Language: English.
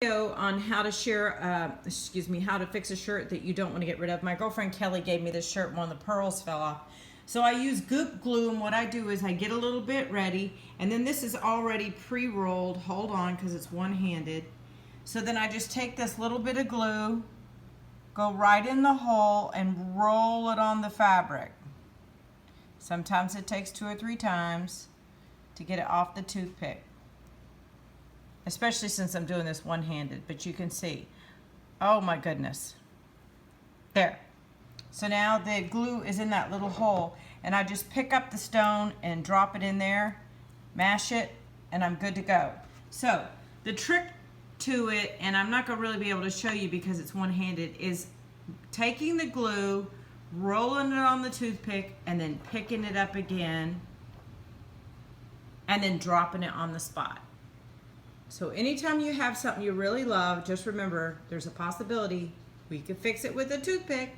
Video on how to how to fix a shirt that you don't want to get rid of. My girlfriend Kelly gave me this shirt and one of the pearls fell off. So I use Goop Glue, and what I do is I get a little bit ready, and then this is already pre-rolled. Hold on, because it's one-handed. So then I just take this little bit of glue, go right in the hole, and roll it on the fabric. Sometimes it takes 2 or 3 times to get it off the toothpick. Especially since I'm doing this one-handed, but you can see. Oh my goodness. There. So now the glue is in that little hole, and I just pick up the stone and drop it in there, mash it, and I'm good to go. So the trick to it, and I'm not gonna really be able to show you because it's one-handed, is taking the glue, rolling it on the toothpick, and then picking it up again, and then dropping it on the spot. So anytime you have something you really love, just remember there's a possibility we could fix it with a toothpick.